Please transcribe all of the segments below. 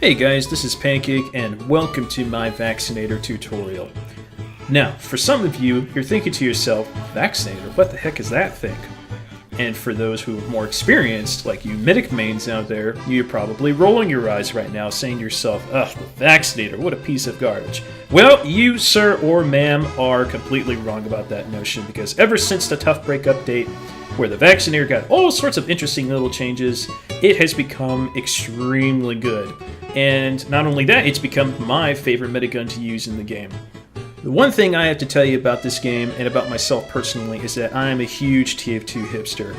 Hey guys, this is Pancake and welcome to my Vaccinator tutorial. Now, for some of you, you're thinking to yourself, Vaccinator, what the heck is that thing? And for those who are more experienced, like you medic mains out there, you're probably rolling your eyes right now saying to yourself, ugh, the Vaccinator, what a piece of garbage. Well, you, sir or ma'am, are completely wrong about that notion, because ever since the Tough Break update, where the Vaccinator got all sorts of interesting little changes, it has become extremely good. And not only that, it's become my favorite medigun to use in the game. The one thing I have to tell you about this game, and about myself personally, is that I am a huge TF2 hipster.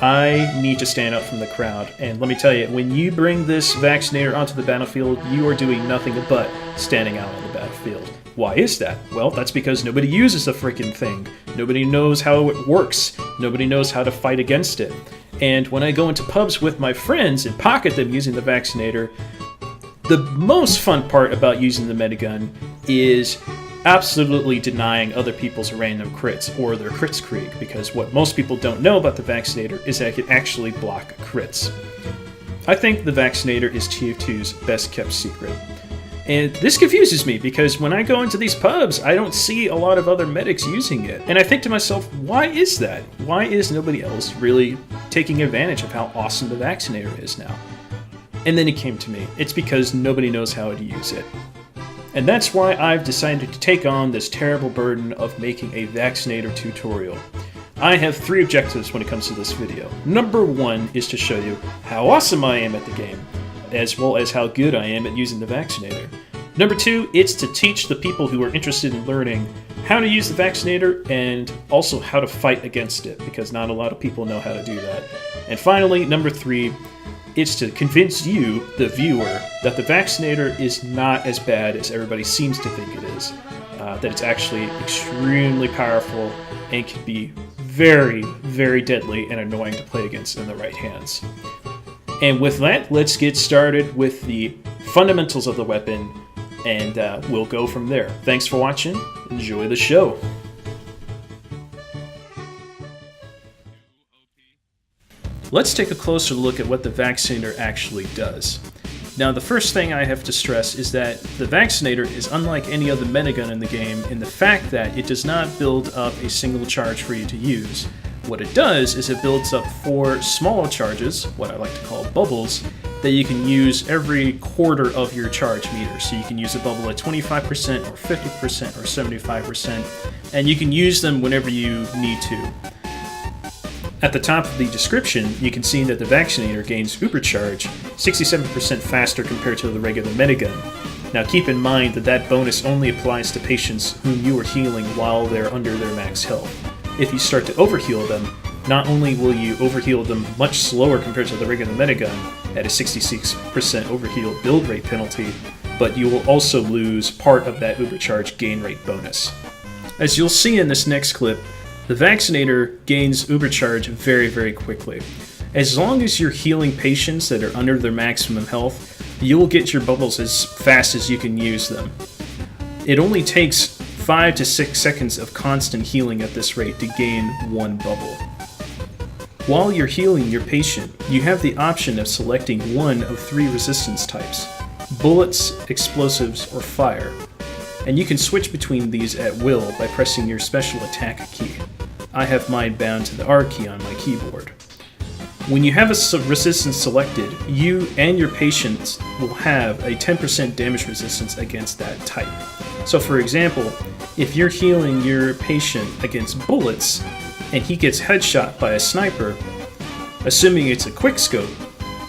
I need to stand out from the crowd, and let me tell you, when you bring this Vaccinator onto the battlefield, you are doing nothing but standing out on the battlefield. Why is that? Well, that's because nobody uses the freaking thing. Nobody knows how it works. Nobody knows how to fight against it. And when I go into pubs with my friends and pocket them using the Vaccinator, the most fun part about using the medigun is absolutely denying other people's random crits, or their crits-creek, because what most people don't know about the Vaccinator is that it can actually block crits. I think the Vaccinator is TF2's best-kept secret. And this confuses me, because when I go into these pubs, I don't see a lot of other medics using it. And I think to myself, why is that? Why is nobody else really taking advantage of how awesome the Vaccinator is now? And then it came to me. It's because nobody knows how to use it. And that's why I've decided to take on this terrible burden of making a Vaccinator tutorial. I have three objectives when it comes to this video. Number one is to show you how awesome I am at the game, as well as how good I am at using the Vaccinator. Number two, it's to teach the people who are interested in learning how to use the Vaccinator and also how to fight against it, because not a lot of people know how to do that. And finally, number three, it's to convince you, the viewer, that the Vaccinator is not as bad as everybody seems to think it is. That it's actually extremely powerful and can be very, very deadly and annoying to play against in the right hands. And with that, let's get started with the fundamentals of the weapon, and we'll go from there. Thanks for watching. Enjoy the show. Let's take a closer look at what the Vaccinator actually does. Now, the first thing I have to stress is that the Vaccinator is unlike any other medigun in the game in the fact that it does not build up a single charge for you to use. What it does is it builds up 4 smaller charges, what I like to call bubbles, that you can use every quarter of your charge meter. So you can use a bubble at 25% or 50% or 75%, and you can use them whenever you need to. At the top of the description, you can see that the Vaccinator gains Ubercharge 67% faster compared to the regular medigun. Now keep in mind that that bonus only applies to patients whom you are healing while they're under their max health. If you start to overheal them, not only will you overheal them much slower compared to the regular medigun at a 66% overheal build rate penalty, but you will also lose part of that Ubercharge gain rate bonus. As you'll see in this next clip, the Vaccinator gains Ubercharge very, very quickly. As long as you're healing patients that are under their maximum health, you will get your bubbles as fast as you can use them. It only takes 5 to 6 seconds of constant healing at this rate to gain 1 bubble. While you're healing your patient, you have the option of selecting one of 3 resistance types: bullets, explosives, or fire. And you can switch between these at will by pressing your special attack key. I have mine bound to the R key on my keyboard. When you have a resistance selected, you and your patient will have a 10% damage resistance against that type. So for example, if you're healing your patient against bullets and he gets headshot by a sniper, assuming it's a quickscope,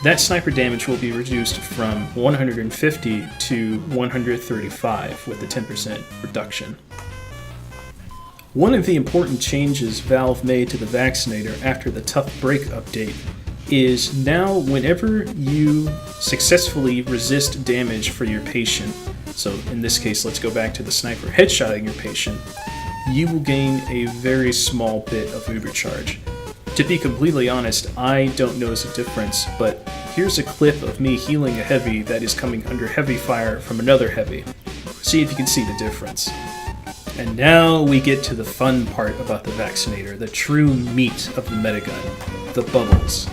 that sniper damage will be reduced from 150 to 135 with the 10% reduction. One of the important changes Valve made to the Vaccinator after the Tough Break update is now whenever you successfully resist damage for your patient, so in this case let's go back to the sniper headshotting your patient, you will gain a very small bit of Ubercharge. To be completely honest, I don't notice a difference, but here's a clip of me healing a heavy that is coming under heavy fire from another heavy. See if you can see the difference. And now we get to the fun part about the Vaccinator, the true meat of the medigun, the bubbles.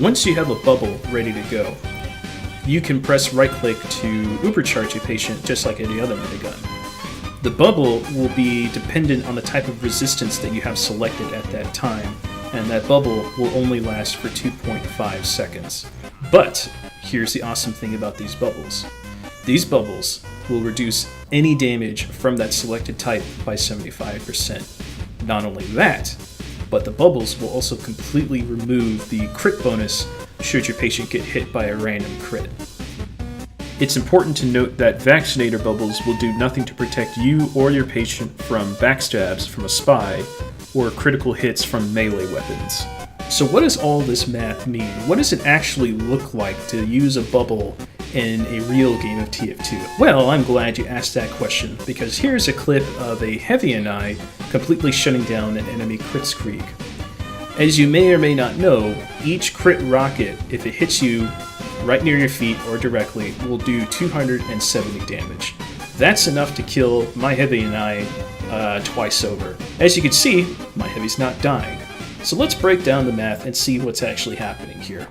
Once you have a bubble ready to go, you can press right-click to supercharge a patient just like any other minigun. The bubble will be dependent on the type of resistance that you have selected at that time, and that bubble will only last for 2.5 seconds. But here's the awesome thing about these bubbles. These bubbles will reduce any damage from that selected type by 75%. Not only that, but the bubbles will also completely remove the crit bonus should your patient get hit by a random crit. It's important to note that Vaccinator bubbles will do nothing to protect you or your patient from backstabs from a spy or critical hits from melee weapons. So what does all this math mean? What does it actually look like to use a bubble in a real game of TF2? Well, I'm glad you asked that question, because here's a clip of a heavy Minae completely shutting down an enemy Kritzkrieg. As you may or may not know, each crit rocket, if it hits you right near your feet or directly, will do 270 damage. That's enough to kill my heavy Minae twice over. As you can see, my heavy's not dying. So let's break down the math and see what's actually happening here.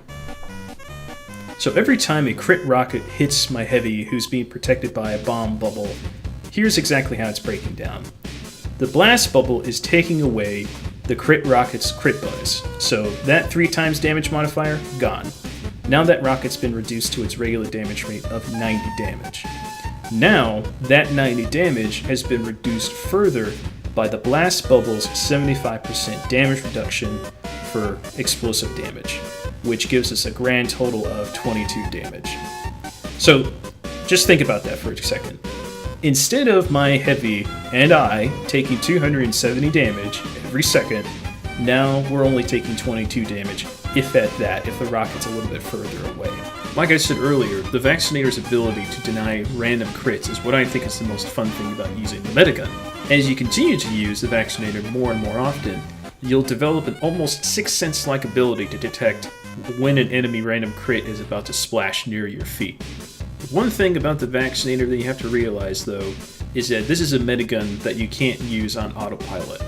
So every time a crit rocket hits my heavy who's being protected by a bomb bubble, here's exactly how it's breaking down. The blast bubble is taking away the crit rocket's crit bonus, so that 3 times damage modifier, gone. Now that rocket's been reduced to its regular damage rate of 90 damage. Now, that 90 damage has been reduced further by the blast bubble's 75% damage reduction for explosive damage, which gives us a grand total of 22 damage. So, just think about that for a second. Instead of my heavy and I taking 270 damage every second, now we're only taking 22 damage, if at that, if the rocket's a little bit further away. Like I said earlier, the Vaccinator's ability to deny random crits is what I think is the most fun thing about using the medigun. As you continue to use the Vaccinator more and more often, you'll develop an almost Sixth Sense-like ability to detect when an enemy random crit is about to splash near your feet. One thing about the Vaccinator that you have to realize, though, is that this is a medigun that you can't use on autopilot.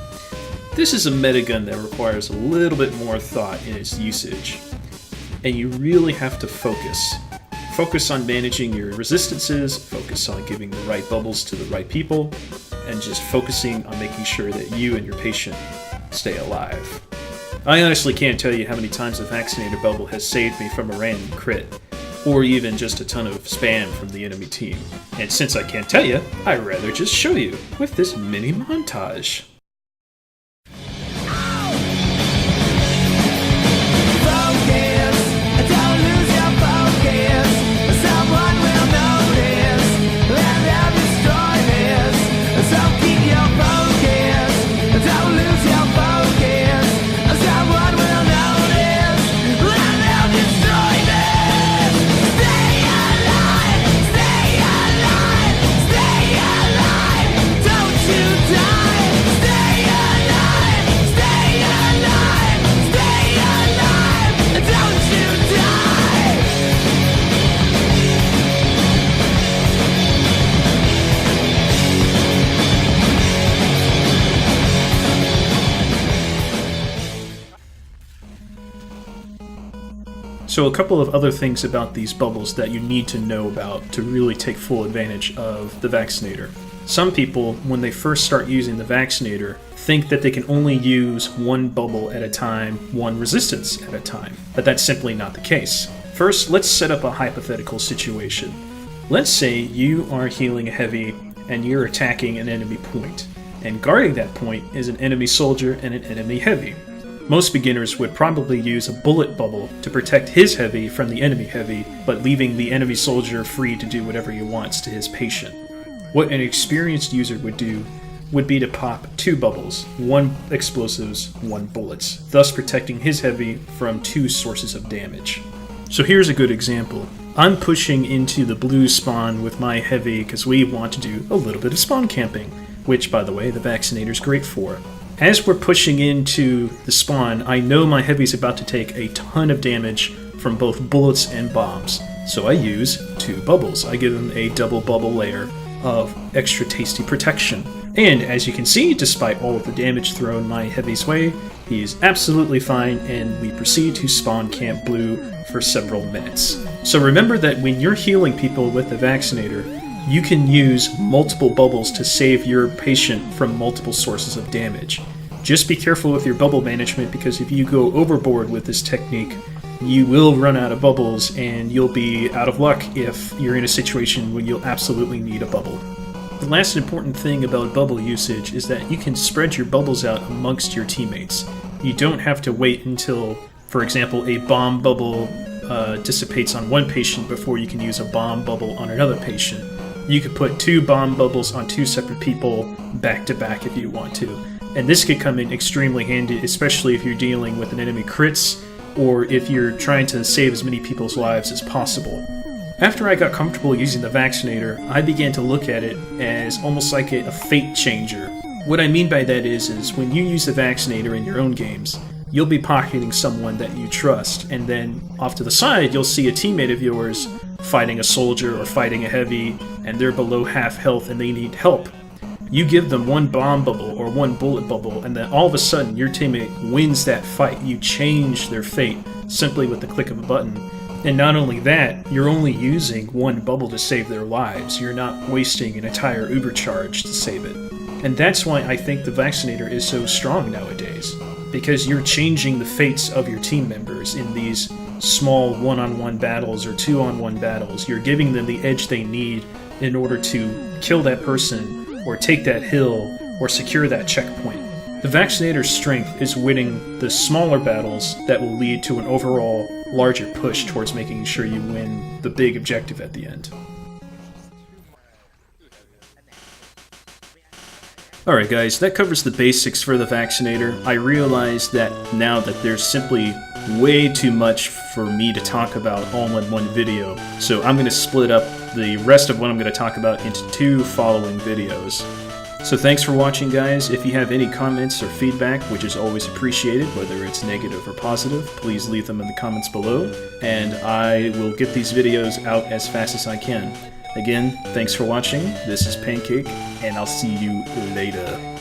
This is a medigun that requires a little bit more thought in its usage, and you really have to focus. Focus on managing your resistances, focus on giving the right bubbles to the right people, and just focusing on making sure that you and your patient stay alive. I honestly can't tell you how many times the Vaccinator bubble has saved me from a random crit, or even just a ton of spam from the enemy team. And since I can't tell you, I'd rather just show you with this mini montage. So a couple of other things about these bubbles that you need to know about to really take full advantage of the Vaccinator. Some people, when they first start using the Vaccinator, think that they can only use one bubble at a time, one resistance at a time, but that's simply not the case. First, let's set up a hypothetical situation. Let's say you are healing a heavy and you're attacking an enemy point, and guarding that point is an enemy soldier and an enemy heavy. Most beginners would probably use a bullet bubble to protect his heavy from the enemy heavy, but leaving the enemy soldier free to do whatever he wants to his patient. What an experienced user would do would be to pop 2 bubbles, 1 explosives, 1 bullets, thus protecting his heavy from 2 sources of damage. So here's a good example. I'm pushing into the blue spawn with my heavy because we want to do a little bit of spawn camping, which, by the way, the Vaccinator's great for. As we're pushing into the spawn, I know my heavy's about to take a ton of damage from both bullets and bombs, so I use 2 bubbles. I give him a double bubble layer of extra tasty protection. And as you can see, despite all of the damage thrown my heavy's way, he is absolutely fine, and we proceed to spawn Camp Blue for several minutes. So remember that when you're healing people with the Vaccinator, you can use multiple bubbles to save your patient from multiple sources of damage. Just be careful with your bubble management, because if you go overboard with this technique, you will run out of bubbles and you'll be out of luck if you're in a situation when you'll absolutely need a bubble. The last important thing about bubble usage is that you can spread your bubbles out amongst your teammates. You don't have to wait until, for example, a bomb bubble dissipates on one patient before you can use a bomb bubble on another patient. You could put 2 bomb bubbles on 2 separate people back to back if you want to. And this could come in extremely handy, especially if you're dealing with an enemy crits, or if you're trying to save as many people's lives as possible. After I got comfortable using the Vaccinator, I began to look at it as almost like a fate changer. What I mean by that is when you use the Vaccinator in your own games, you'll be pocketing someone that you trust, and then off to the side you'll see a teammate of yours fighting a soldier or fighting a heavy, and they're below half health and they need help. You give them 1 bomb bubble or 1 bullet bubble, and then all of a sudden your teammate wins that fight. You change their fate simply with the click of a button. And not only that, you're only using 1 bubble to save their lives. You're not wasting an entire Uber charge to save it. And that's why I think the Vaccinator is so strong nowadays, because you're changing the fates of your team members in these small 1-on-1 battles or 2-on-1 battles. You're giving them the edge they need in order to kill that person, or take that hill, or secure that checkpoint. The Vaccinator's strength is winning the smaller battles that will lead to an overall larger push towards making sure you win the big objective at the end. Alright guys, that covers the basics for the Vaccinator. I realize that now that there's simply way too much for me to talk about all in one video, so I'm going to split up the rest of what I'm going to talk about into 2 following videos. So thanks for watching guys. If you have any comments or feedback, which is always appreciated, whether it's negative or positive, please leave them in the comments below, and I will get these videos out as fast as I can. Again, thanks for watching. This is Pancake, and I'll see you later.